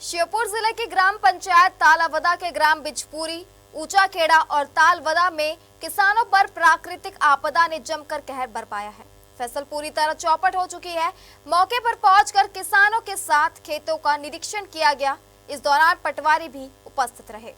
श्योपुर जिले की ग्राम पंचायत तालावदा के ग्राम बिजपुरी, ऊंचा खेड़ा और तालवदा में किसानों पर प्राकृतिक आपदा ने जमकर कहर बरपाया है। फसल पूरी तरह चौपट हो चुकी है। मौके पर पहुंचकर किसानों के साथ खेतों का निरीक्षण किया गया। इस दौरान पटवारी भी उपस्थित रहे।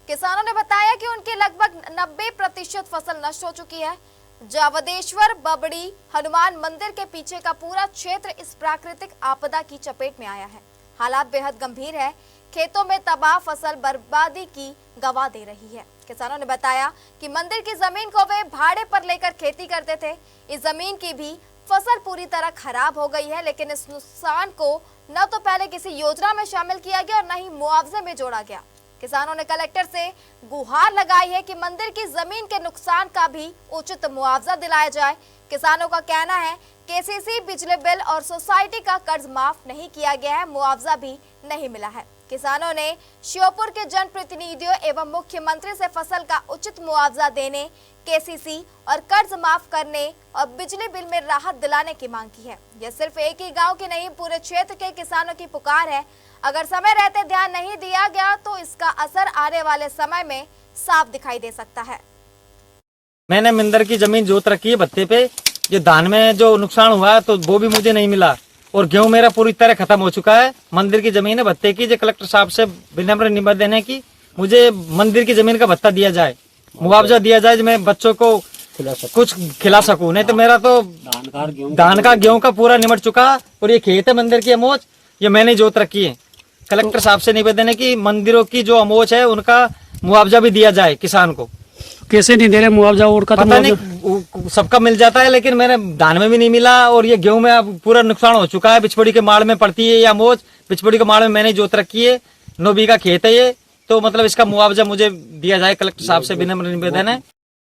किसानों ने बताया कि उनकी लगभग 90% फसल नष्ट हो चुकी है। जावदेश्वर बबड़ी हनुमान मंदिर के पीछे का पूरा क्षेत्र इस प्राकृतिक आपदा की चपेट में आया है। हालात बेहद गंभीर है। खेतों में तबाह फसल बर्बादी की गवाह दे रही है। किसानों ने बताया कि मंदिर की जमीन को वे भाड़े पर लेकर खेती करते थे। इस जमीन की भी फसल पूरी तरह खराब हो गई है, लेकिन इस नुकसान को न तो पहले किसी योजना में शामिल किया गया और न ही मुआवजे में जोड़ा गया। किसानों ने कलेक्टर से गुहार लगाई है कि मंदिर की जमीन के नुकसान का भी उचित मुआवजा दिलाया जाए। किसानों का कहना है केसीसी बिजली बिल और सोसाइटी का कर्ज माफ नहीं किया गया है, मुआवजा भी नहीं मिला है। किसानों ने श्योपुर के जनप्रतिनिधियों एवं मुख्यमंत्री से फसल का उचित मुआवजा देने, केसीसी और कर्ज माफ करने और बिजली बिल में राहत दिलाने की मांग की है। यह सिर्फ एक ही गांव की नहीं, पूरे क्षेत्र के किसानों की पुकार है। अगर समय रहते ध्यान नहीं दिया गया तो इसका असर आने वाले समय में साफ दिखाई दे सकता है। मैंने मंदिर की जमीन जोत रखी है भत्ते पे। ये धान में जो नुकसान हुआ तो वो भी मुझे नहीं मिला और गेहूं मेरा पूरी तरह खत्म हो चुका है। मंदिर की जमीन है भत्ते की। जो कलेक्टर साहब से विनम्र निवेदन है कि मुझे मंदिर की जमीन का भत्ता दिया जाए, मुआवजा दिया जाए, मैं बच्चों को कुछ खिला सकूं। नहीं तो मेरा तो धान का गेहूं का पूरा निमट चुका। और ये खेत है मंदिर की अमोच, ये मैंने जोत रखी है। कलेक्टर साहब से निवेदन है कि मंदिरों की जो अमोच है उनका मुआवजा भी दिया जाए किसान को। कैसे नहीं दे रहे मुआवजा? और का पता नहीं, सबका मिल जाता है लेकिन मैंने धान में भी नहीं मिला। और ये गेहूं में अब पूरा नुकसान हो चुका है। बिचपड़ी के माड़ में पड़ती है या मोच, बिचपड़ी के माड़ में मैंने जोत रखी है। 9 बीघा खेत है ये, तो मतलब इसका मुआवजा मुझे दिया जाए। कलेक्टर साहब से विनम्र निवेदन है।